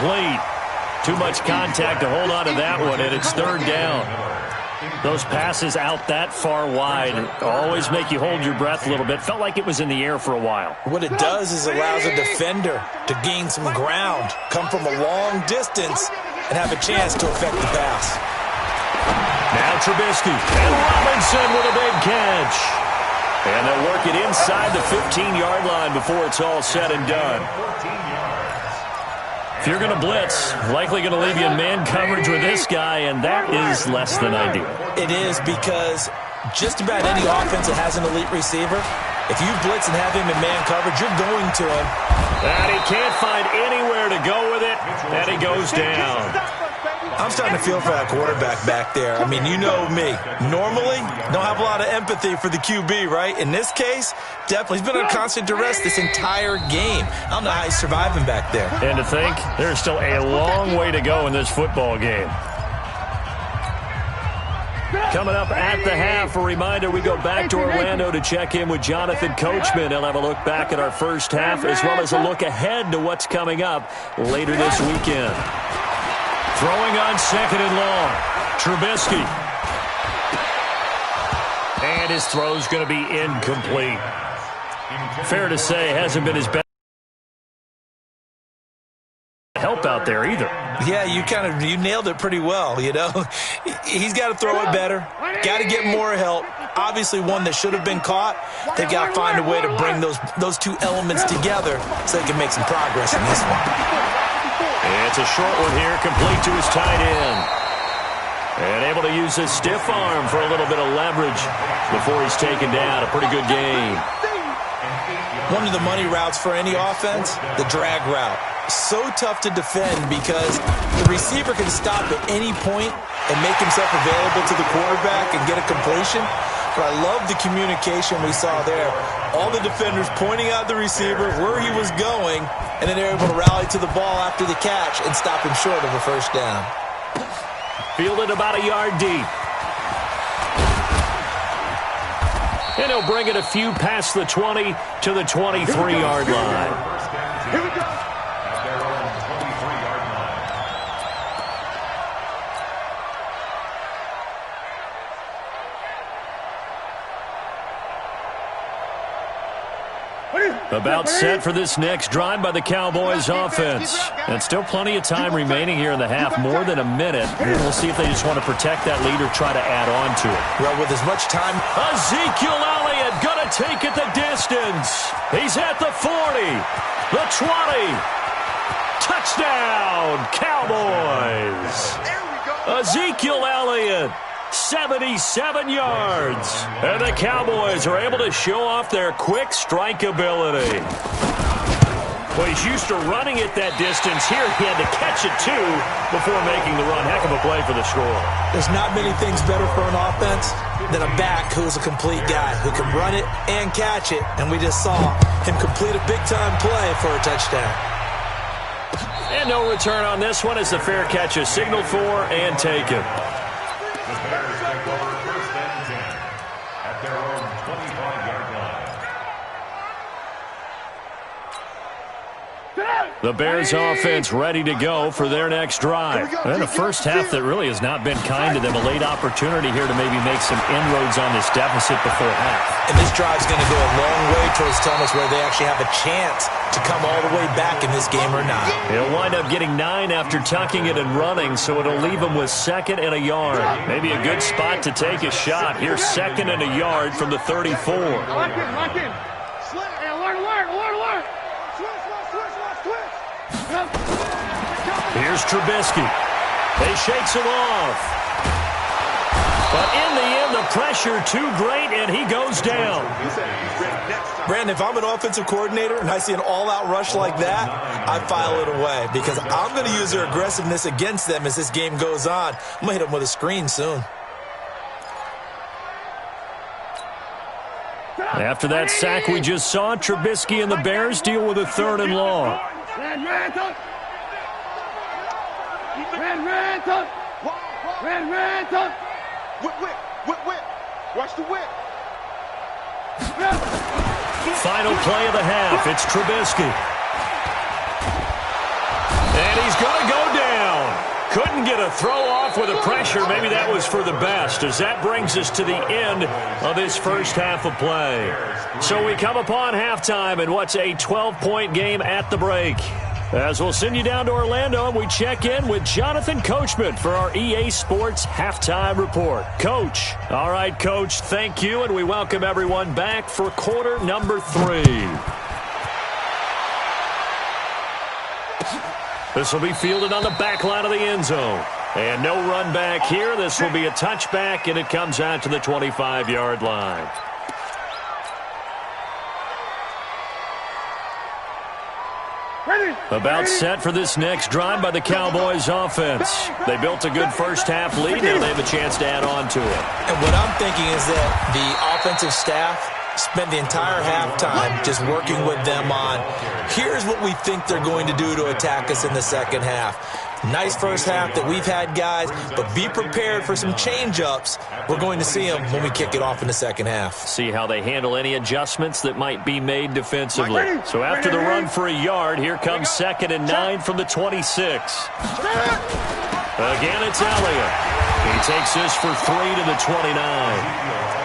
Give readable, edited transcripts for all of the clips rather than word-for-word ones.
incomplete. Too much contact to hold on to that one, and it's third down. Those passes out that far wide always make you hold your breath a little bit. Felt like it was in the air for a while. What it does is allows a defender to gain some ground, come from a long distance, and have a chance to affect the pass. Now Trubisky and Robinson with a big catch. And they'll work it inside the 15-yard line before it's all said and done. If you're going to blitz, likely going to leave you in man coverage with this guy, and that is less than ideal. It is, because just about any offense that has an elite receiver, if you blitz and have him in man coverage, you're going to him. And he can't find anywhere to go with it, and he goes down. I'm starting to feel for that quarterback back there. I mean, you know me. Normally, don't have a lot of empathy for the QB, right? In this case, definitely. He's been under constant duress this entire game. I don't know how he's surviving back there. And to think, there's still a long way to go in this football game. Coming up at the half, a reminder, we go back to Orlando to check in with Jonathan Coachman. He'll have a look back at our first half, as well as a look ahead to what's coming up later this weekend. Throwing on second and long. Trubisky. And his throw's going to be incomplete. Fair to say, hasn't been his best help out there either. Yeah, you nailed it pretty well, you know. He's got to throw it better. Got to get more help. Obviously one that should have been caught. They've got to find a way to bring those two elements together so they can make some progress in this one. It's a short one here, complete to his tight end. And able to use his stiff arm for a little bit of leverage before he's taken down. A pretty good game. One of the money routes for any offense, the drag route. So tough to defend because the receiver can stop at any point and make himself available to the quarterback and get a completion. But I love the communication we saw there. All the defenders pointing out the receiver, where he was going, and then they're able to rally to the ball after the catch and stop him short of a first down. Fielded about a yard deep. And he'll bring it a few past the 20 to the 23-yard line. Here we go. About set for this next drive by the Cowboys offense. And still plenty of time remaining here in the half, more than a minute. And we'll see if they just want to protect that lead or try to add on to it. Well, with as much time. Ezekiel Elliott going to take it the distance. He's at the 40, the 20. Touchdown, Cowboys. Ezekiel Elliott. 77 yards. And the Cowboys are able to show off their quick strike ability. Well, he's used to running it that distance. Here he had to catch it, too, before making the run. Heck of a play for the score. There's not many things better for an offense than a back who's a complete guy who can run it and catch it. And we just saw him complete a big-time play for a touchdown. And no return on this one as the fair catch is signaled for and taken. The Bears offense ready to go for their next drive. And a first half that really has not been kind to them. A late opportunity here to maybe make some inroads on this deficit before half. And this drive's going to go a long way towards telling us whether they actually have a chance to come all the way back in this game or not. He'll wind up getting 9 after tucking it and running, so it'll leave him with second and a yard. Maybe a good spot to take a shot. Here's second and a yard from the 34. Lock in. Alert. Here's Trubisky. He shakes him off. But in the end, the pressure too great, and he goes down. Brandon, if I'm an offensive coordinator and I see an all-out rush like that, I file it away because I'm going to use their aggressiveness against them as this game goes on. I'm going to hit them with a screen soon. After that sack we just saw, Trubisky and the Bears deal with a third and long. Whip. Watch the whip. Final play of the half. It's Trubisky. And he's going to Couldn't get a throw off with the pressure. Maybe that was for the best, as that brings us to the end of this first half of play. So we come upon halftime in what's a 12-point game at the break. As we'll send you down to Orlando, and we check in with Jonathan Coachman for our EA Sports Halftime Report. Coach. All right, Coach, thank you, and we welcome everyone back for quarter number 3. This will be fielded on the back line of the end zone. And no run back here. This will be a touchback, and it comes out to the 25-yard line. About set for this next drive by the Cowboys offense. They built a good first-half lead. Now they have a chance to add on to it. And what I'm thinking is that the offensive staff spent the entire halftime just working with them on, here's what we think they're going to do to attack us in the second half. Nice first half that we've had, guys, but be prepared for some change-ups. We're going to see them when we kick it off in the second half. See how they handle any adjustments that might be made defensively. So after the run for a yard, here comes 2nd and 9 from the 26. Again, it's Elliott. He takes this for 3 to the 29.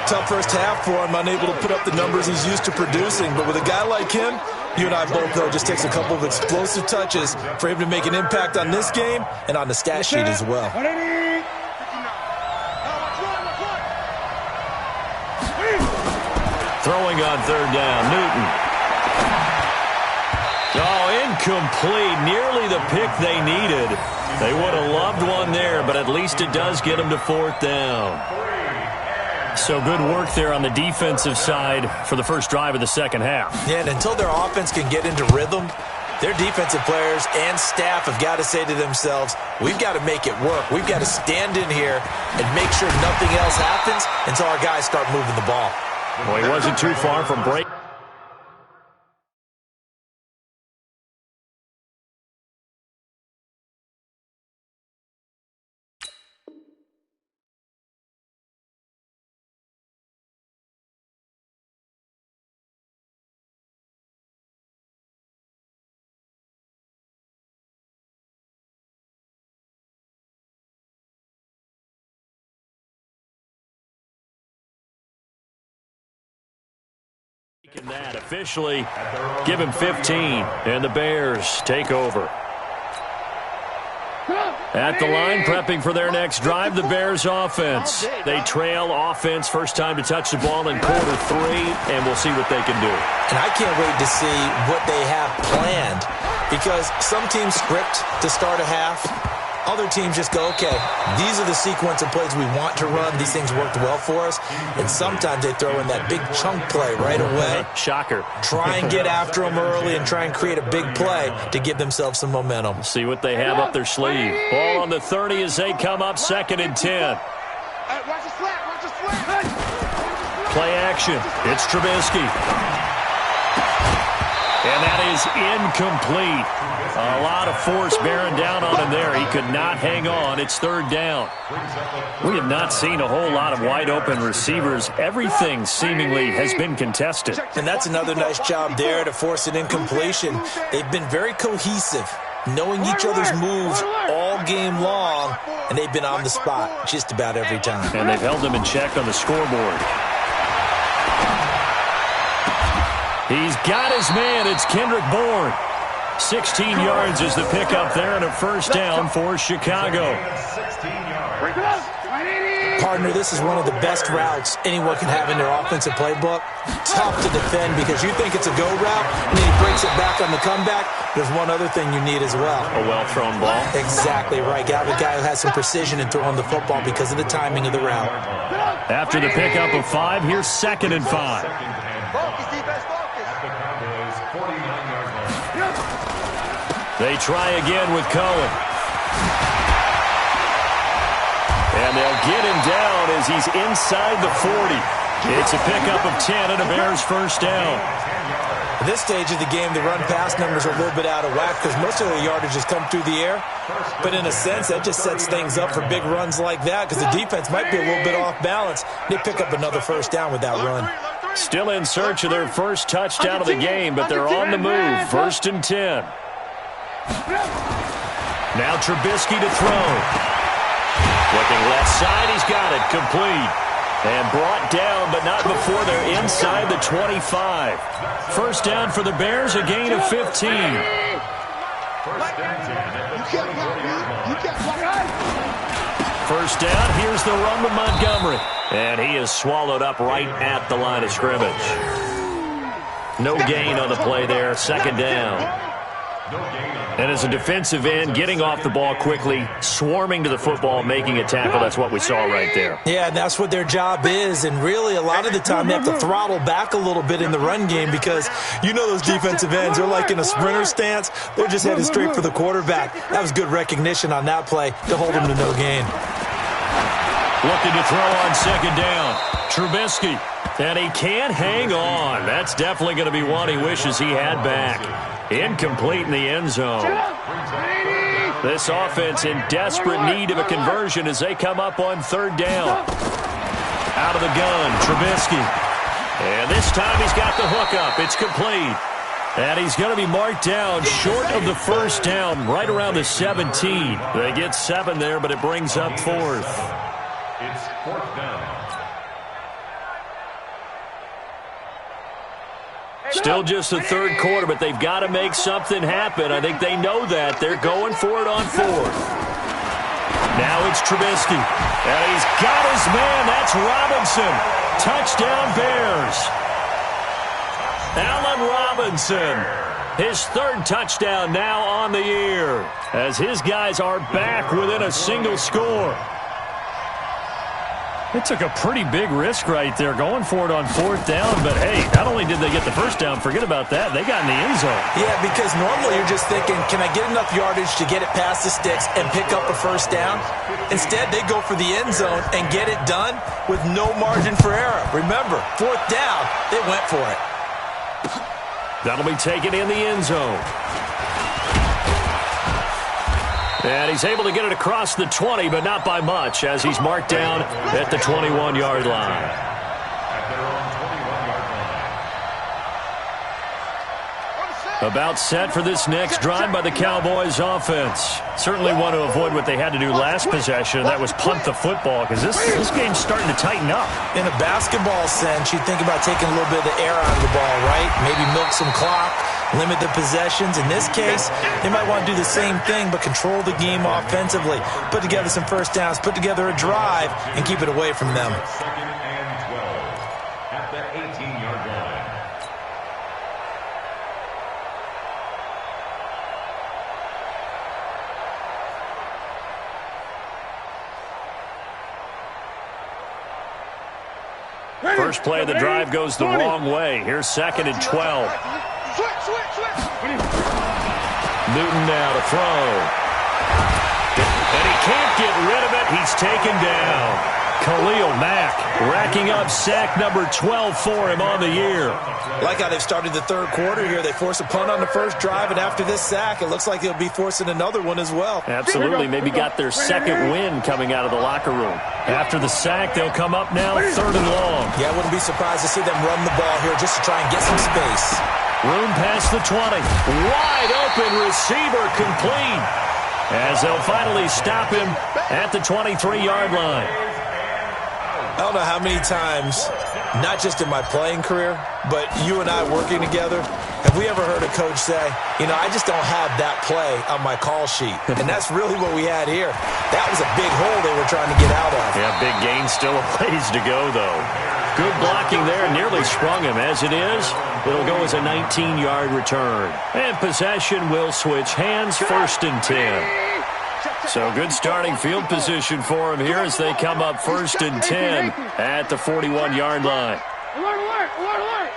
Tough first half for him, unable to put up the numbers he's used to producing. But with a guy like him, you and I both know it just takes a couple of explosive touches for him to make an impact on this game and on the stat sheet as well. Throwing on 3rd down, Newton. Oh, incomplete. Nearly the pick they needed. They would have loved one there, but at least it does get them to 4th down. So good work there on the defensive side for the first drive of the second half. Yeah, and until their offense can get into rhythm, their defensive players and staff have got to say to themselves, we've got to make it work. We've got to stand in here and make sure nothing else happens until our guys start moving the ball. Well, he wasn't too far from break. That officially give him 15, and the Bears take over. At the line, prepping for their next drive, the Bears offense. They trail offense, first time to touch the ball in quarter 3, and we'll see what they can do. And I can't wait to see what they have planned, because some teams script to start a half. Other teams just go, okay, these are the sequence of plays we want to run. These things worked well for us. And sometimes they throw in that big chunk play right away. Shocker. Try and get after them early and try and create a big play to give themselves some momentum. See what they have up their sleeve. Ball on the 30 as they come up 2nd and 10. Play action. It's Trubisky. And that is incomplete. A lot of force bearing down on him there. He could not hang on. It's 3rd down. We have not seen a whole lot of wide-open receivers. Everything seemingly has been contested. And that's another nice job there to force an incompletion. They've been very cohesive, knowing each other's moves all game long, and they've been on the spot just about every time. And they've held them in check on the scoreboard. He's got his man. It's Kendrick Bourne. 16 yards is the pickup there and a first down for Chicago. Partner, this is one of the best routes anyone can have in their offensive playbook. Tough to defend because you think it's a go route, and then he breaks it back on the comeback. There's one other thing you need as well. A well-thrown ball. Exactly right. Got a guy who has some precision in throwing the football because of the timing of the route. After the pickup of 5, here's 2nd and 5. They try again with Cohen. And they'll get him down as he's inside the 40. It's a pickup of 10 and a Bears first down. At this stage of the game, the run-pass numbers are a little bit out of whack because most of the yardage has come through the air. But in a sense, that just sets things up for big runs like that because the defense might be a little bit off balance. They pick up another first down with that run. Still in search of their first touchdown of the game, but they're on the move. 1st and 10. Now Trubisky to throw. Looking left side, he's got it. Complete. And brought down, but not before they're inside the 25. First down for the Bears, a gain of 15. First down, here's the run with Montgomery. And he is swallowed up right at the line of scrimmage. No gain on the play there, second down. And as a defensive end, getting off the ball quickly, swarming to the football, making a tackle, that's what we saw right there. Yeah, and that's what their job is. And really, a lot of the time, they have to throttle back a little bit in the run game because you know those defensive ends, they're like in a sprinter stance. They're just headed straight for the quarterback. That was good recognition on that play to hold him to no gain. Looking to throw on second down. Trubisky. And he can't hang on. That's definitely going to be one he wishes he had back. Incomplete in the end zone. This offense in desperate need of a conversion as they come up on third down. Out of the gun, Trubisky. And this time he's got the hookup. It's complete. And he's going to be marked down short of the first down, right around the 17. They get 7 there, but it brings up fourth. It's fourth down. Still just the third quarter, but they've got to make something happen. I think they know that. They're going for it on fourth. Now it's Trubisky. And he's got his man. That's Robinson. Touchdown Bears. Allen Robinson. His third touchdown now on the year as his guys are back within a single score. They took a pretty big risk right there going for it on fourth down. But, hey, not only did they get the first down, forget about that, they got in the end zone. Yeah, because normally you're just thinking, can I get enough yardage to get it past the sticks and pick up a first down? Instead, they go for the end zone and get it done with no margin for error. Remember, fourth down, they went for it. That'll be taken in the end zone. And he's able to get it across the 20, but not by much, as he's marked down at the 21-yard line. About set for this next drive by the Cowboys offense. Certainly want to avoid what they had to do last possession, and that was punt the football, because this game's starting to tighten up. In a basketball sense, you think about taking a little bit of the air out of the ball, right? Maybe milk some clock, limit the possessions. In this case, they might want to do the same thing, but control the game offensively. Put together some first downs, put together a drive, and keep it away from them. Second and 12 at the 18-yard line. First play of the drive goes the wrong way. Here's second and 12. Newton now to throw. And he can't get rid of it. He's taken down. Khalil Mack racking up sack number 12 for him on the year. Like how they've started the third quarter here. They force a punt on the first drive, and after this sack, it looks like they'll be forcing another one as well. Absolutely. Maybe got their second win coming out of the locker room. After the sack, they'll come up now third and long. Yeah, I wouldn't be surprised to see them run the ball here just to try and get some space. Room past the 20. Wide open receiver complete. As they'll finally stop him at the 23-yard line. I don't know how many times, not just in my playing career, but you and I working together, have we ever heard a coach say, you know, I just don't have that play on my call sheet. And that's really what we had here. That was a big hole they were trying to get out of. Yeah, big gain, still a ways to go, though. Good blocking there, nearly sprung him. As it is, it'll go as a 19-yard return. And possession will switch hands, first and 10. So good starting field position for him here as they come up first and 10 at the 41-yard line. Alert, alert, alert, alert.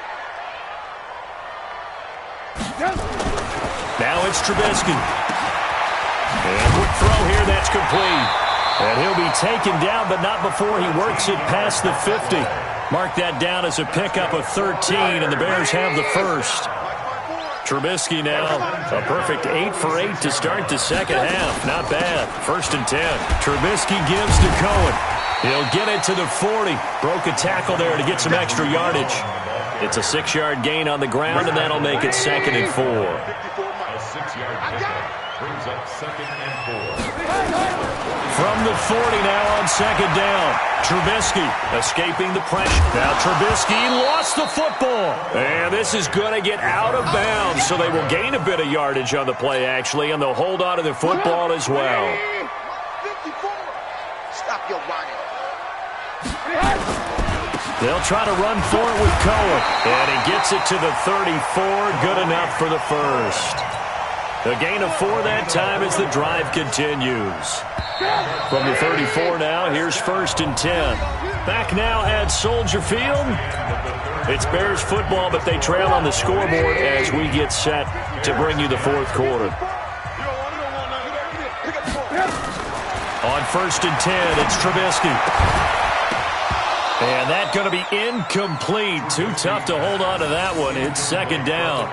Now it's Trubisky. And quick throw here, that's complete. And he'll be taken down, but not before he works it past the 50. Mark that down as a pickup of 13, and the Bears have the first. Trubisky now, a perfect 8 for 8 to start the second half. Not bad. First and 10. Trubisky gives to Cohen. He'll get it to the 40. Broke a tackle there to get some extra yardage. It's a 6-yard gain on the ground, and that'll make it second and 4. A 6-yard pickup. Brings up 2nd and 4. From the 40 now on 2nd down. Trubisky escaping the pressure. Now Trubisky lost the football. And this is going to get out of bounds, so they will gain a bit of yardage on the play, actually, and they'll hold on to the football as well. 54. Stop your whining. They'll try to run for it with Cohen. And he gets it to the 34. Good enough for the first. A gain of 4 that time as the drive continues. From the 34 now, here's 1st and 10. Back now at Soldier Field. It's Bears football, but they trail on the scoreboard as we get set to bring you the 4th quarter. On 1st and 10, it's Trubisky. And that's going to be incomplete. Too tough to hold on to that one. It's 2nd down.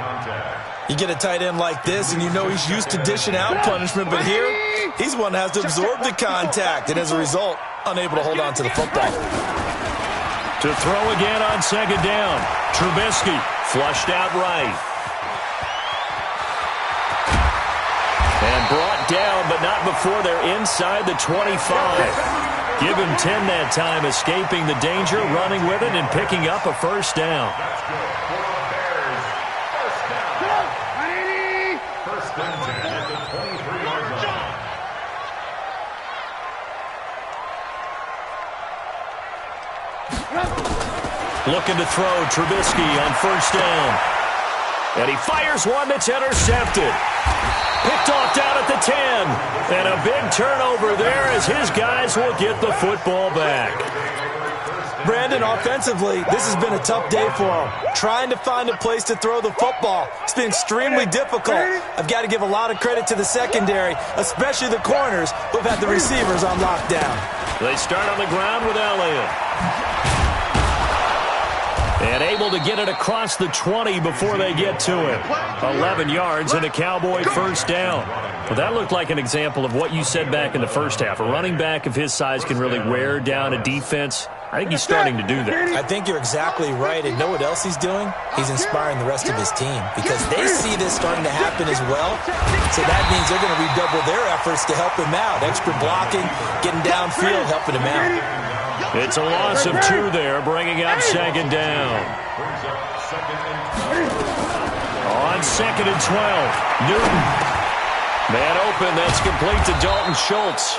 You get a tight end like this, and you know he's used to dishing out punishment, but here, he's one that has to absorb the contact, and as a result, unable to hold on to the football. To throw again on 2nd down. Trubisky flushed out right. And brought down, but not before they're inside the 25. Give him 10 that time, escaping the danger, running with it, and picking up a 1st down. Looking to throw, Trubisky on 1st down. And he fires one that's intercepted. Picked off down at the 10. And a big turnover there as his guys will get the football back. Brandon, offensively, this has been a tough day for him. Trying to find a place to throw the football. It's been extremely difficult. I've got to give a lot of credit to the secondary, especially the corners, who've had the receivers on lockdown. They start on the ground with Elliott. And able to get it across the 20 before they get to it. 11 yards and a Cowboy 1st down. Well, that looked like an example of what you said back in the first half. A running back of his size can really wear down a defense. I think he's starting to do that. I think you're exactly right. And know what else he's doing? He's inspiring the rest of his team because they see this starting to happen as well. So that means they're going to redouble their efforts to help him out. Extra blocking, getting downfield, helping him out. It's a loss of 2 there, bringing up 2nd down. On 2nd and 12, Newton. Man open, that's complete to Dalton Schultz.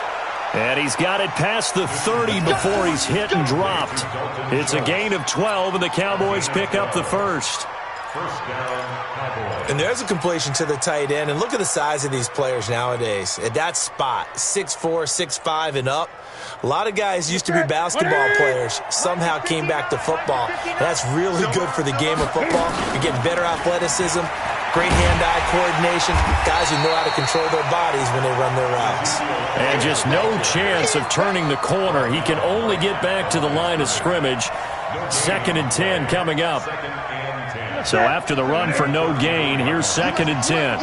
And he's got it past the 30 before he's hit and dropped. It's a gain of 12, and the Cowboys pick up the 1st. And there's a completion to the tight end. And look at the size of these players nowadays. At that spot, 6'4", 6'5", and up. A lot of guys used to be basketball players, somehow came back to football. And that's really good for the game of football. You're getting better athleticism, great hand-eye coordination, guys who know how to control their bodies when they run their routes. And just no chance of turning the corner. He can only get back to the line of scrimmage. 2nd and 10 coming up. So after the run for no gain, here's 2nd and 10.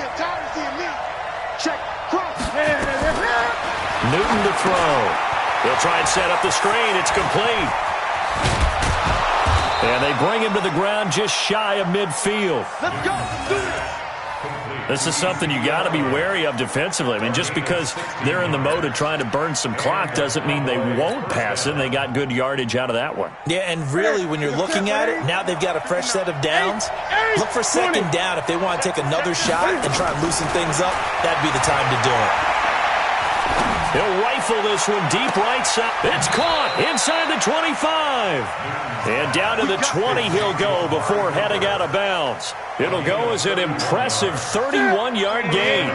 Newton to throw. He'll try and set up the screen. It's complete. And they bring him to the ground just shy of midfield. Let's go. This is something you got to be wary of defensively. I mean, just because they're in the mode of trying to burn some clock doesn't mean they won't pass it, and they got good yardage out of that one. Yeah, and really, when you're looking at it, now they've got a fresh set of downs. Look for 2nd down. If they want to take another shot and try and loosen things up, that'd be the time to do it. He'll rifle this one deep right side. It's caught inside the 25. And down to the 20 he'll go before heading out of bounds. It'll go as an impressive 31-yard gain.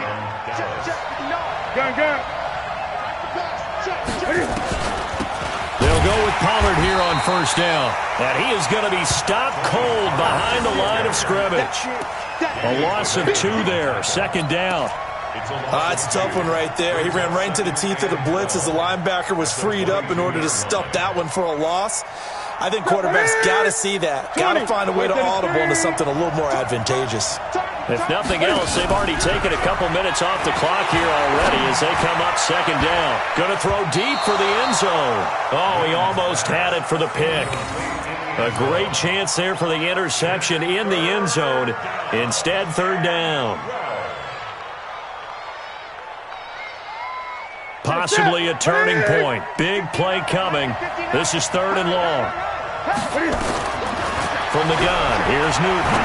They'll go with Pollard here on 1st down. And he is going to be stopped cold behind the line of scrimmage. A loss of 2 there, 2nd down. It's a tough one right there. He ran right into the teeth of the blitz as the linebacker was freed up in order to stuff that one for a loss. I think quarterbacks got to see that. Got to find a way to audible into something a little more advantageous. If nothing else, they've already taken a couple minutes off the clock here already as they come up 2nd down. Going to throw deep for the end zone. Oh, he almost had it for the pick. A great chance there for the interception in the end zone. Instead, 3rd down. possibly a turning point. Big play coming. This is 3rd and long. From the gun, here's Newton.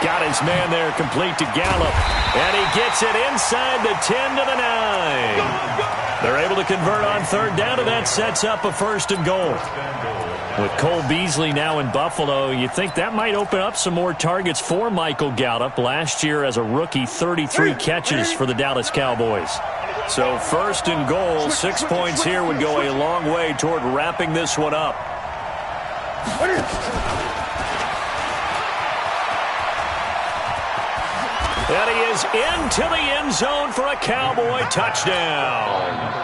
Got his man there complete to Gallup. And he gets it inside the 10 to the 9. They're able to convert on 3rd down, and that sets up a 1st and goal. With Cole Beasley now in Buffalo, you think that might open up some more targets for Michael Gallup. Last year as a rookie, 33 catches for the Dallas Cowboys. So 1st and goal, 6 points here would go a long way toward wrapping this one up. And he is into the end zone for a Cowboy touchdown.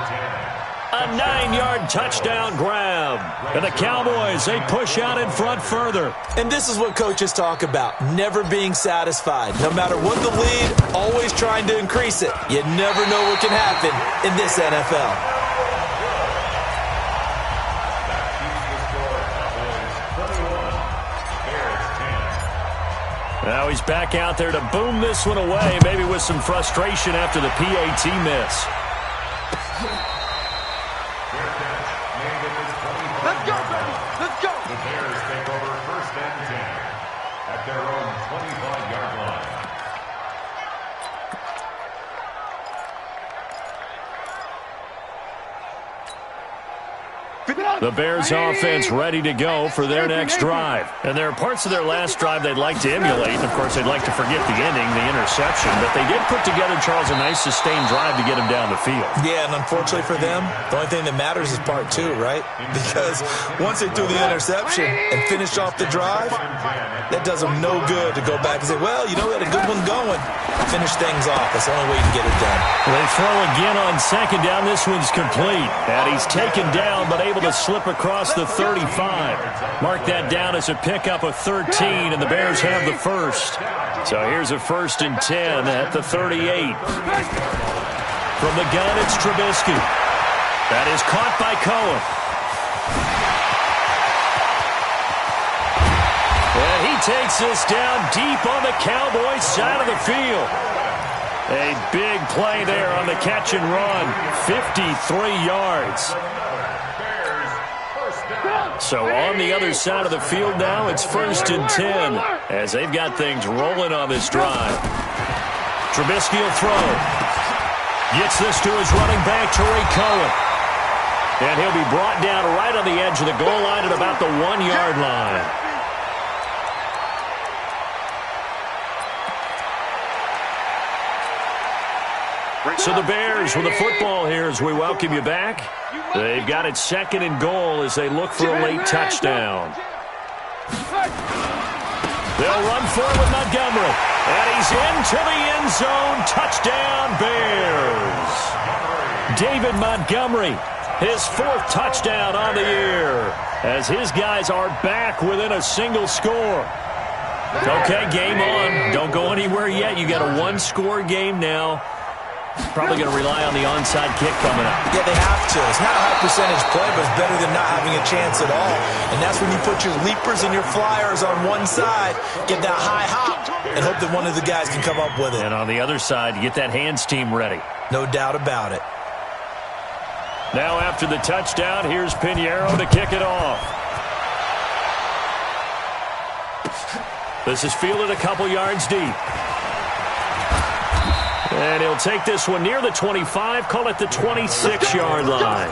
A 9-yard touchdown grab. And the Cowboys, they push out in front further. And this is what coaches talk about, never being satisfied. No matter what the lead, always trying to increase it. You never know what can happen in this NFL. Now he's back out there to boom this one away, maybe with some frustration after the PAT miss. Let's go, baby. Let's go. The Bears take over 1st and 10 at their own 25-yard line. The Bears offense ready to go for their next drive. And there are parts of their last drive they'd like to emulate. Of course, they'd like to forget the ending, the interception. But they did put together, Charles, a nice sustained drive to get him down the field. Yeah, and unfortunately for them, the only thing that matters is part 2, right? Because once they threw the interception and finished off the drive, that does them no good to go back and say, well, you know, we had a good one going. Finish things off. That's the only way you can get it done. They throw again on 2nd down. This one's complete. And he's taken down, but able to slip across the 35. Mark that down as a pickup of 13, and the Bears have the 1st. So here's a 1st and 10 at the 38. From the gun, it's Trubisky. That is caught by Cohen. And he takes this down deep on the Cowboys side of the field. A big play there on the catch and run. 53 yards. So on the other side of the field now, it's 1st and 10 as they've got things rolling on this drive. Trubisky will throw. Gets this to his running back, Tariq Cohen. And he'll be brought down right on the edge of the goal line at about the 1-yard line. So the Bears with the football here as we welcome you back. They've got it 2nd and goal as they look for a late touchdown. They'll run forward with Montgomery. And he's into the end zone. Touchdown, Bears. David Montgomery, his 4th touchdown on the year as his guys are back within a single score. Okay, game on. Don't go anywhere yet. You got a 1-score game now. Probably going to rely on the onside kick coming up. Yeah, they have to. It's not a high percentage play, but it's better than not having a chance at all. And that's when you put your leapers and your flyers on one side, get that high hop, and hope that one of the guys can come up with it. And on the other side, you get that hands team ready. No doubt about it. Now after the touchdown, here's Pinheiro to kick it off. This is fielded a couple yards deep. And he'll take this one near the 25, call it the 26-yard line.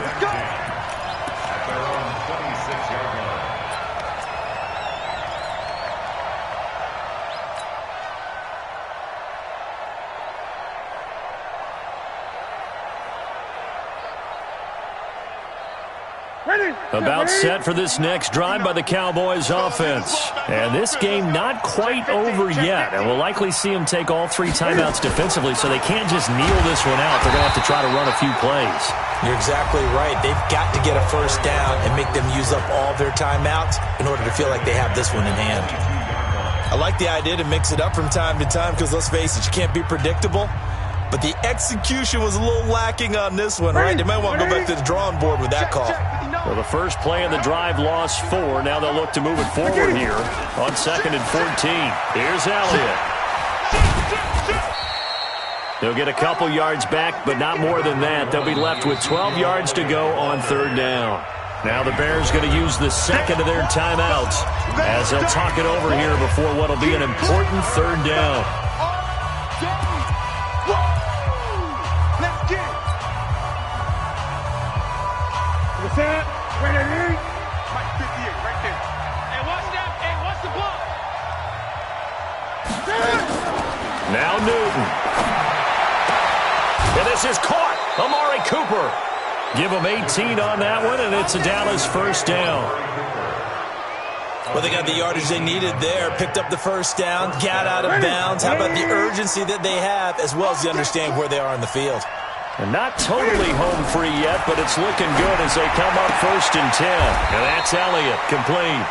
About set for this next drive by the Cowboys offense. And this game not quite over yet. And we'll likely see them take all 3 timeouts defensively, so they can't just kneel this one out. They're going to have to try to run a few plays. You're exactly right. They've got to get a 1st down and make them use up all their timeouts in order to feel like they have this one in hand. I like the idea to mix it up from time to time because, let's face it, you can't be predictable. But the execution was a little lacking on this one, right? They might want to go back to the drawing board with that call. Well, the first play of the drive lost 4. Now they'll look to move it forward here on 2nd and 14. Here's Elliott. They'll get a couple yards back, but not more than that. They'll be left with 12 yards to go on third down. Now the Bears going to use the second of their timeouts as they'll talk it over here before what will be an important third down. Now Newton. And this is caught. Amari Cooper. Give him 18 on that one, and it's a Dallas first down. Well, they got the yardage they needed there, picked up the first down, got out of bounds. How about the urgency that they have, as well as the understanding where they are on the field? And not totally home free yet, but it's looking good as they come up 1st and 10. And that's Elliott, complete.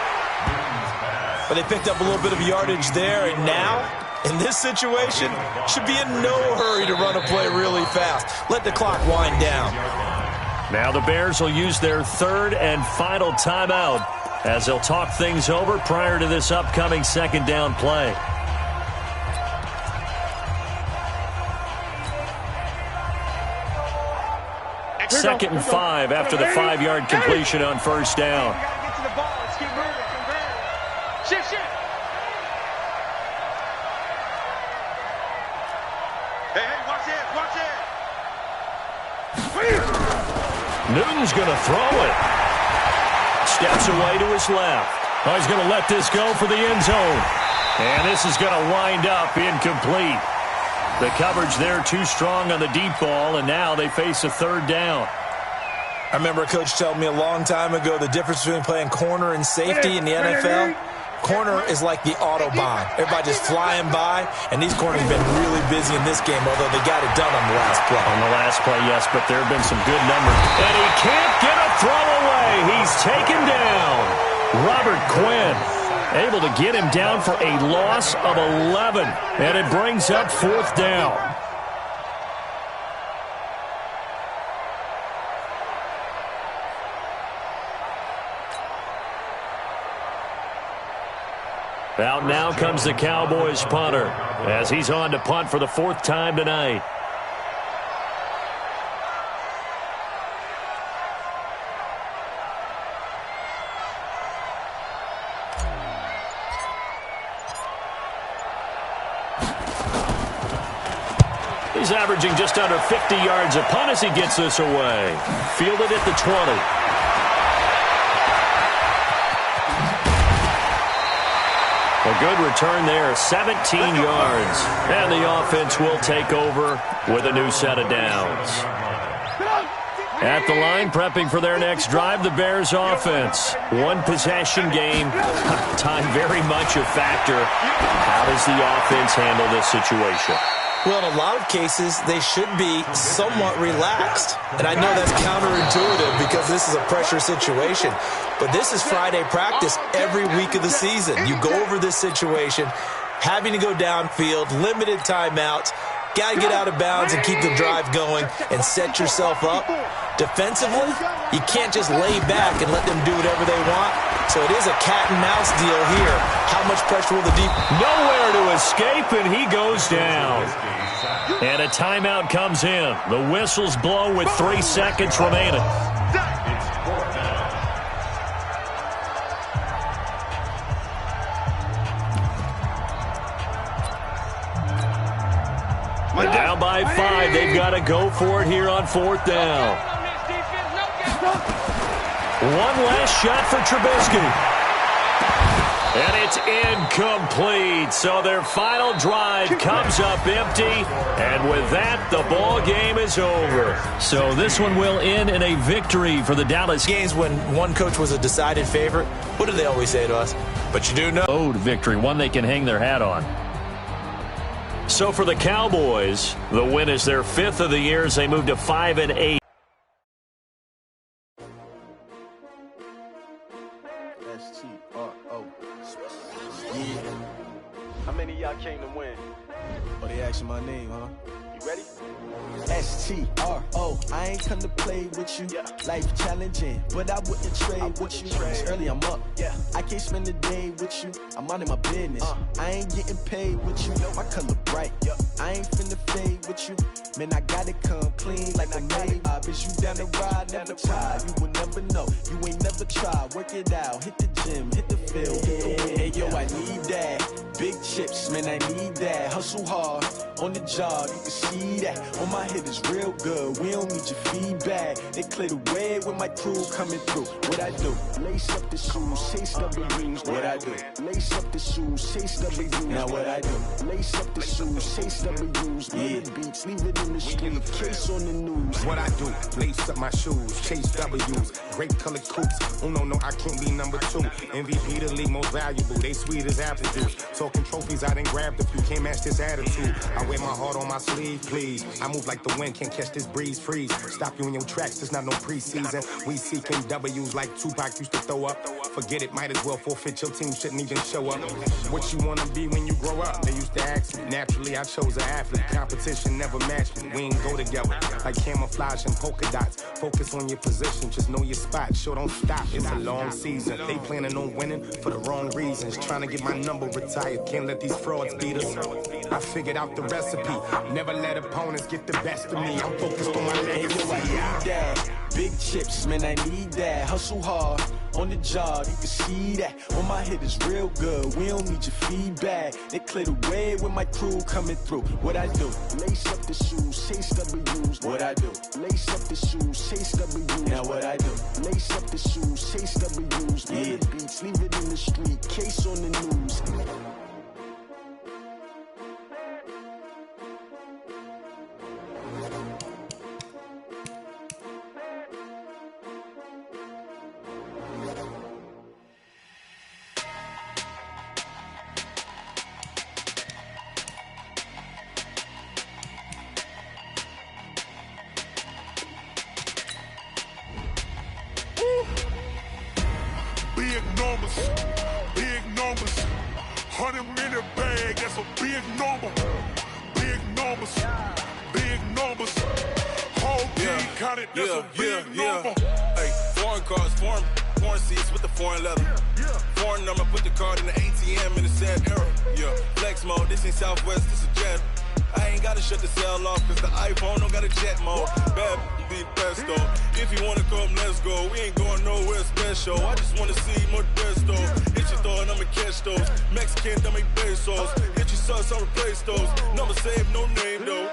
But they picked up a little bit of yardage there, and now, in this situation, should be in no hurry to run a play really fast. Let the clock wind down. Now the Bears will use their third and final timeout as they'll talk things over prior to this upcoming second down play. Second and 5 after the 5-yard completion on first down. Newton's going to throw it. Steps away to his left. Oh, he's going to let this go for the end zone. And this is going to wind up incomplete. The coverage there too strong on the deep ball, and now they face a third down. I remember a coach telling me a long time ago the difference between playing corner and safety in the NFL. Corner is like the Autobahn. Everybody just flying by, and these corners have been really busy in this game, although they got it done on the last play. On the last play, yes, but there have been some good numbers. And he can't get a throw away. He's taken down. Robert Quinn able to get him down for a loss of 11, and it brings up 4th down. Out now comes the Cowboys punter as he's on to punt for the 4th time tonight. He's averaging just under 50 yards a punt as he gets this away. Fielded at the 20. A good return there, 17 yards. And the offense will take over with a new set of downs. At the line, prepping for their next drive, the Bears offense. One possession game. Time very much a factor. How does the offense handle this situation? Well, in a lot of cases, they should be somewhat relaxed. And I know that's counterintuitive because this is a pressure situation. But this is Friday practice every week of the season. You go over this situation, having to go downfield, limited timeouts, got to get out of bounds and keep the drive going and set yourself up. Defensively, you can't just lay back and let them do whatever they want. So it is a cat and mouse deal here. How much pressure will the deep? Nowhere to escape, and he goes down. And a timeout comes in. The whistles blow with 3 seconds remaining. Down by 5. They've got to go for it here on 4th down. One last shot for Trubisky. And it's incomplete. So their final drive comes up empty. And with that, the ball game is over. So this one will end in a victory for the Dallas. Games when one coach was a decided favorite, what do they always say to us? But you do know. Owed victory, one they can hang their hat on. So for the Cowboys, the win is their 5th of the year as they move to 5-8. How many of y'all came to win? Oh, they asking my name, huh? You ready? STR. car. Oh, I ain't come to play with you. Life challenging, but I wouldn't trade with you. It's early, I'm up. I can't spend a day with you. I'm out in my business. I ain't getting paid with you. My color bright. I ain't finna fade with you. Man, I gotta come clean like I made. Is you down the ride, never try. You will never know. You ain't never try. Work it out. Hit the gym, hit the field, hit the wind. Hey, yo, I need that. Big chips, man, I need that. Hustle hard on the job, you can see that. On my head is real good. We don't need your feedback. They clear the way with my crew coming through. What I do? Lace up the shoes, chase W's. What I do? Lace up the shoes, chase W's. Now what I do? Lace up the shoes, chase W's. Yeah, beats, leave it in the street. Case on the news. What I do? Lace up my shoes, chase W's. Great colored coops. Oh no, I can't be number 2. MVP the league most valuable. They sweet as apple juice. Talking trophies, I done grabbed a few. Can't match this attitude. I wear my heart on my sleeve, please. I move like the wind, can't catch this breeze, freeze. Stop you in your tracks, there's not no preseason. We seeking W's like Tupac used to throw up. Forget it, might as well forfeit. Your team shouldn't even show up. What you wanna be when you grow up? They used to ask me. Naturally, I chose an athlete. Competition never matched me. We ain't go together like camouflage and polka dots. Focus on your position, just know your spot. Sure, don't stop. It's a long season. They planning on winning for the wrong reasons. Trying to get my number retired. Can't let these frauds beat us. I figured out the recipe. Never let opponents get the best of me. I'm focused on my legacy. I need that. Big chips, man, I need that. Hustle hard on the job, you can see that. On my head is real good. We don't need your feedback. They clear the way with my crew coming through. What I do? Lace up the shoes, chase W's. What I do? Lace up the shoes, chase W's. Now what I do? Lace up the shoes, chase W's. Yeah, beats, leave it in the street. Case on the news. Big numbers, 100-minute bag, that's a big number. Big numbers, whole team counted, that's a big number. Hey, foreign cars, foreign seats with the foreign leather. Foreign number, put the card in the ATM in the sad era. Yeah, flex mode, this ain't Southwest, this a jet. I ain't gotta shut the cell off, cause the iPhone don't got a jet mode. Bad be pesto. If you wanna come, let's go. We ain't going nowhere special. I just wanna see more desto. Hit your thought, I'ma catch those. Mexican, I make pesos. Hit your sauce, I'll replace those. Number save, no name though.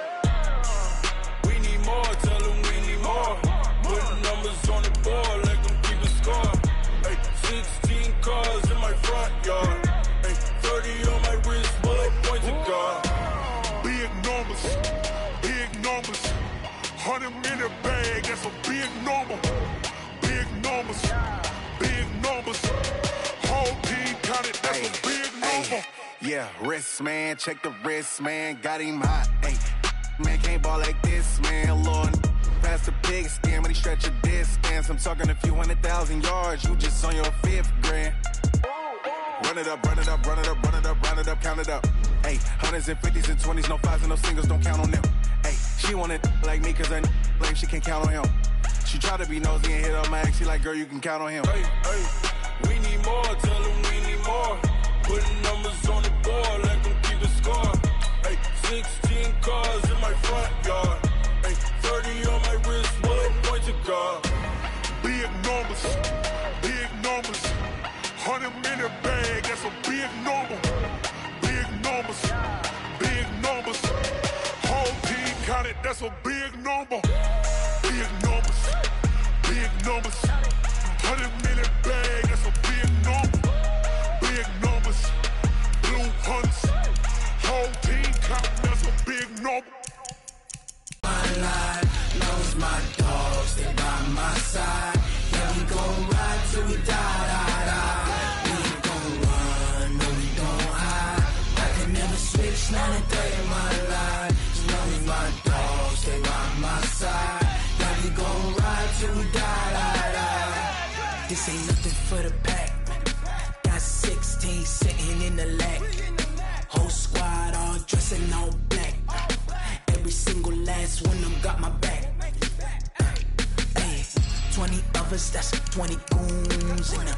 We need more, tell them we need more. Putting numbers on the board, let them keep a score. Hey, 16 cars in my front yard. Hey, 30 on my wrist, bullet points of God. Big numbers, 100-minute bag, that's a big number. Big numbers, whole team counted, that's a big number. Yeah, wrist man, check the wrist man, got him hot. Ay, man can't ball like this, man. Lord, past the pig skin when he stretch a distance. I'm talking a few 100,000 yards, you just on your 5th grand. Run it up, count it up. Ay, 100s and 50s and 20s, no 5s and no singles, don't count on them. Ay, she want it like me, cause her lame, she can't count on him. She try to be nosy and hit up my ex, she like, girl, you can count on him. Hey, we need more, tell them we need more. Putting numbers on the board, let them keep the score. Hey, 16 cars in my front yard. Hey, 30 on my wrist, bullet points of God. Big numbers, 100-minute bag, that's a big number. Big numbers, whole team counted, that's a big number. Big numbers, 100-minute bag, that's a big number. Big numbers, blue hunts, whole team counting, that's a big number. My life knows my dogs, they by my side. Yeah, we gon' ride till we die. Switch 9 and 3 in my life. As long as my dogs stay by my side. Yeah, we gon' ride till we die. This ain't nothing for the pack. Got 16 sitting in the lag. Whole squad all dressing all black. Every single last one of them got my back. lovers, that's 20 goons. And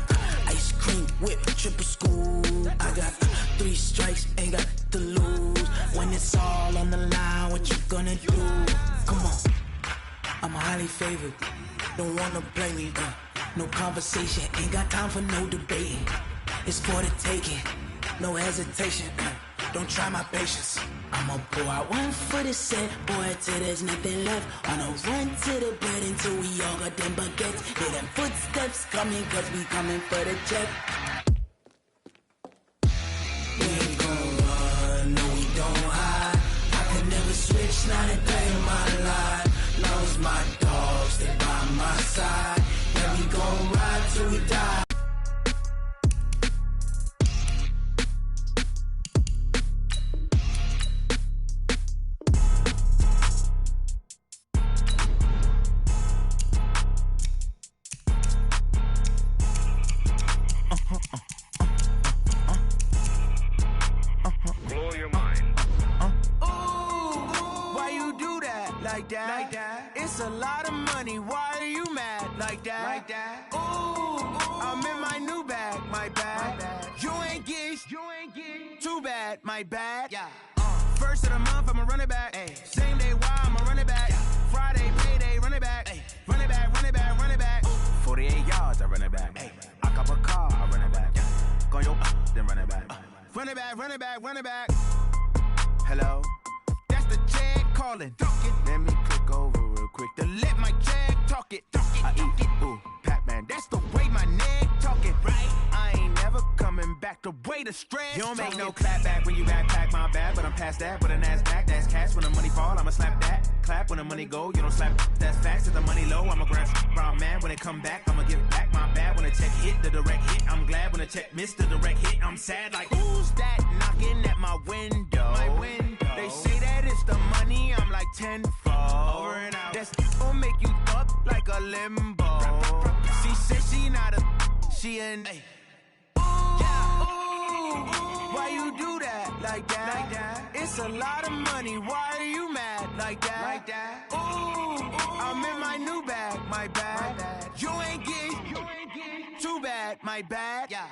ice cream whip, triple scoop. I got 3 strikes, ain't got to lose. When it's all on the line, what you gonna do? Come on, I'm highly favored. Don't wanna play me, no conversation, ain't got time for no debating. It's for the taking, no hesitation. Don't try my patience. I'ma pour out one for the set, boy, till there's nothing left. I'ma run to the bread until we all got them baguettes. Hear them footsteps coming, cause we coming for the check. We ain't gon' run, no we don't hide. I could never switch, not a day in my life. Long as my dogs stay by my side. Yeah, we gon' ride till we die. Like that. It's a lot of money. Why are you mad like that? Ooh, I'm in my new bag, my bad. You ain't get too bad, my bad. Yeah. First of the month, I'ma run it back. Ay. Same day, why I'ma run it back. Friday, payday, run it back. Ay. Run it back, run it back, run it back. 48 yards, I run it back. Ay. I cop a car, I run it back. Go your then run it back. Run it back, run it back, run it back. Hello, that's the jag calling. Let me click over real quick to let my jag talk it. I eat it, ooh, Pac-Man. That's the way my neck talking, right? I ain't never coming back the way the stress. You don't make no clap back when you backpack my bag, but I'm past that with a NASDAQ. That's cash. When the money fall, I'ma slap that. Clap when the money go, you don't slap. That's facts. If the money low, I'ma grab brown man. When it come back, I'ma give back my bad. When the check hit, the direct hit. I'm glad when the check missed the direct hit. I'm sad like who's that knocking at my window? My window. They say that it's the money. I'm like tenfold. Over and out. That's gon' make you up like a limbo. She said she not a, she an. Ay. Why you do that like that? It's a lot of money. Why are you mad like that? Ooh, I'm in my new bag, my bad. You ain't get too bad, my bad. Yeah.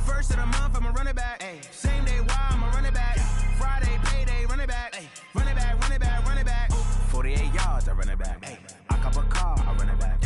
First of the month, I'ma run it back. Ay. Same day, why I'ma run it back. Friday, payday, run it back. Ay. Run it back, run it back, run it back. 48 yards, I run it back. Ay. I cop a car, I run it back.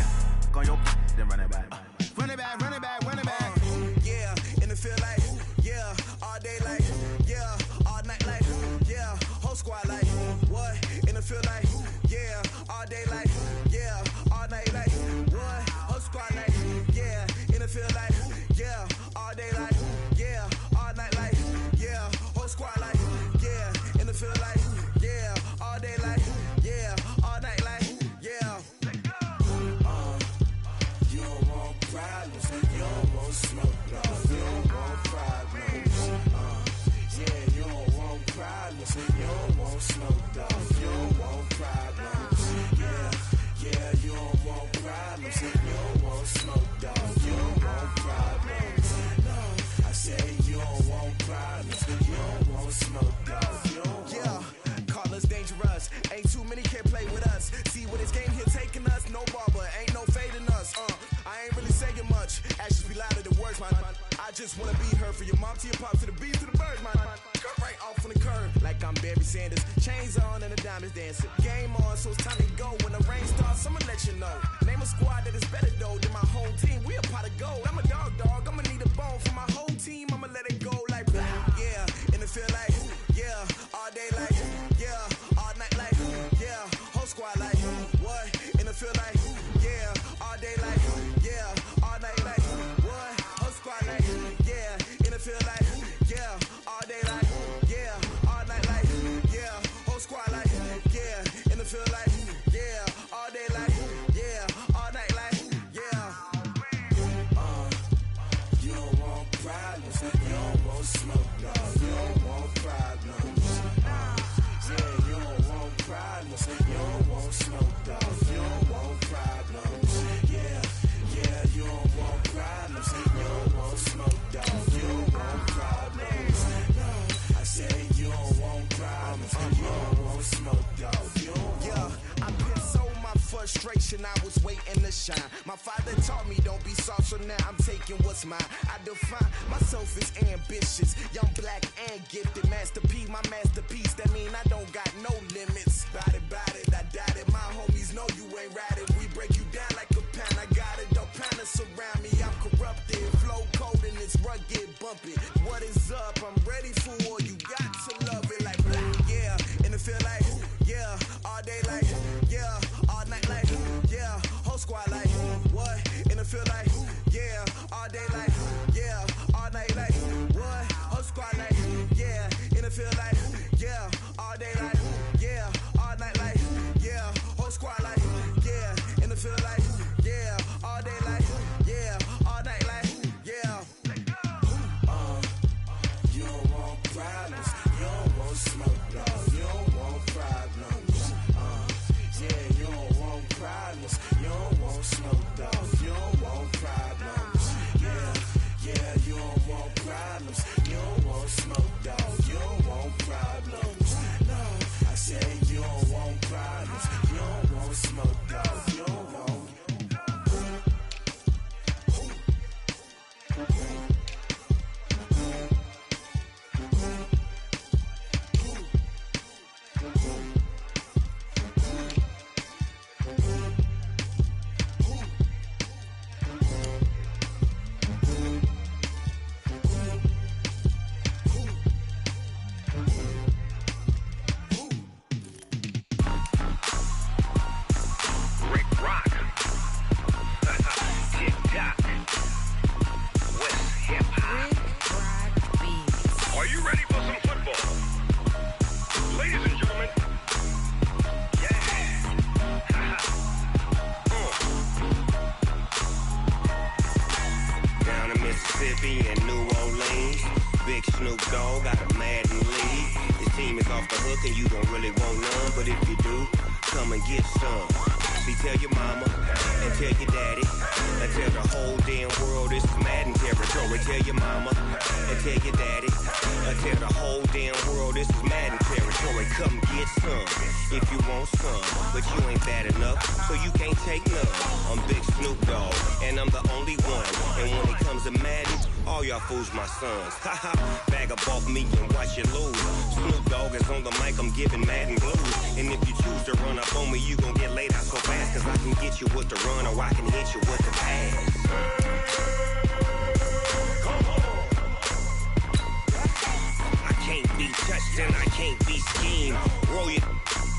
Go your then run it back. Run it back, run it back, run it back. Yeah, and it feel like, yeah, all day like, yeah, all night like, yeah, whole squad like, what? And it feel like, yeah, all day like, yeah, all night like, what? Whole squad like, yeah, and it feel like, yeah, all day like, yeah, all night like, yeah, whole squad like, yeah, and it feel like, yeah, all day like, yeah, all night like, yeah. You don't want problems, you don't want smoke, no, you don't want problems. Yeah, you don't want problems, you don't want smoke, dog, you don't want problems. Yeah, you don't want problems, you don't want smoke, dog, you don't want problems. No, I say you don't want problems, you don't want smoke, dog, you don't want. Yeah, call us dangerous, ain't too many can play with us. See what this game here taking us, no barber, ain't no fading us. I ain't really saying much, actions be louder than words, man. I just wanna be heard from your mom to your pop to the beat to the birds, man. Cut right off on the curb, like I'm Barry Sanders. Chains on and the diamonds dancing. Game on, so it's time to go. When the rain starts, I'ma let you know. Name a squad that is better though than my whole team. We a pot of gold. I'm a dog, I'ma need a bone for my whole team. I'ma let it go like blah. Yeah, and it feel like, yeah, all day like, yeah, all night like, yeah, whole squad like, what? And it feel like, yeah, all day like, yeah, all night like, what? Whole squad like, yeah, and it feel like, yeah, all day like, yeah, all night like, yeah, whole squad like, yeah, and it feel like, yeah, all day like, yeah, all night like, yeah. frustration, I was waiting to shine. My father taught me don't be soft, so now I'm taking what's mine. I define myself as ambitious, young, black, and gifted. Master P, my masterpiece, that mean I don't got no limits. Bout it, I doubt it. My homies know you ain't ratted. We break you down like a pound. I got it, don't pound us around me. I'm corrupted, flow cold and it's rugged, bumpy. What is up? I'm ready for war. You got to love it like black, yeah. And it feel like, yeah. All day like, yeah. All night like, yeah. Whole squad like, what? And it feel like, yeah. All day like, yeah. All night like, what? Whole squad like, yeah. And it feel like, yeah. All day like, yeah. All night like, yeah. Whole squad like, yeah. And it feel like, yeah. All day like, yeah. All night like, yeah. You don't want problems. You don't want smoke, dog. You don't want problems. Yeah, you don't want problems. You don't want smoke, dog. You don't want problems. Yeah, you don't want problems. You don't want smoke, dog. You don't want problems. No, I said you don't want problems. You don't want smoke, dog. You don't want. My sons, bag up off me and watch you lose. Snoop Dogg is on the mic, I'm giving Madden blues. And if you choose to run up on me, you gon' get laid out so fast. Cause I can get you with the run or I can hit you with the pass. I can't be touched and I can't be schemed. Roll you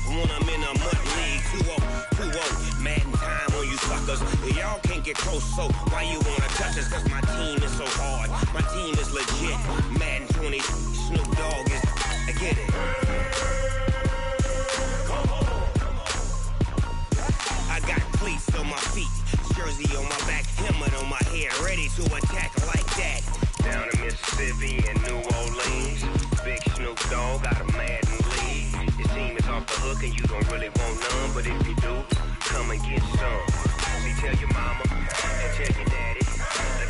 when I'm in a mud league. 2-0, Madden time on you suckers. Y'all can't get close, so why you wanna touch us? Cause my team is so hard. My team is legit. Madden 20, Snoop Dogg is. I get it. I got cleats on my feet, jersey on my back, helmet on my head, ready to attack like that. Down in Mississippi and New Orleans, big Snoop Dogg got a Madden league. Your team is off the hook and you don't really want none, but if you do, come and get some. See, tell your mama and tell your daddy.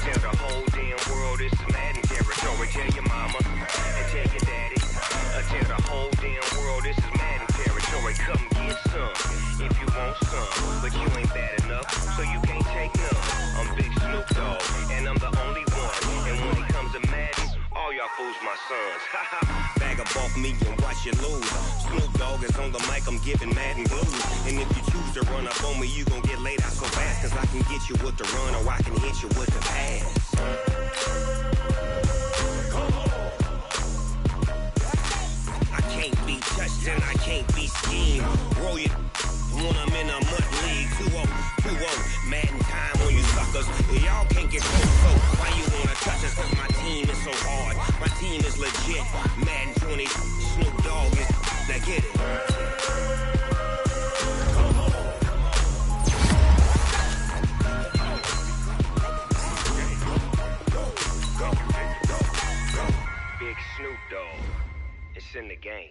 Tell the whole damn world this is Madden territory. Tell your mama and tell your daddy. Tell the whole damn world this is Madden territory. Come get some if you want some, but you ain't bad enough, so you can't take none. I'm Big Snoop Dogg, and I'm the only one. And when it comes to Madden, all y'all fools my sons. Bag up off me and watch you lose. Snoop Dogg is on the mic, I'm giving Madden blues. And if you choose to run up on me, you gon' get laid out so fast. Cause I can get you with the run or I can hit you with the pass. I can't be touched and I can't be schemed. Roll you when I'm in a mud league. 2-0, Madden time on you suckers. Y'all can't get close, so why you wanna touch us? Cause my team is so hard. My team is legit. Madden 20, Snoop Dogg is. Now get it. Big Snoop Dogg, it's in the game.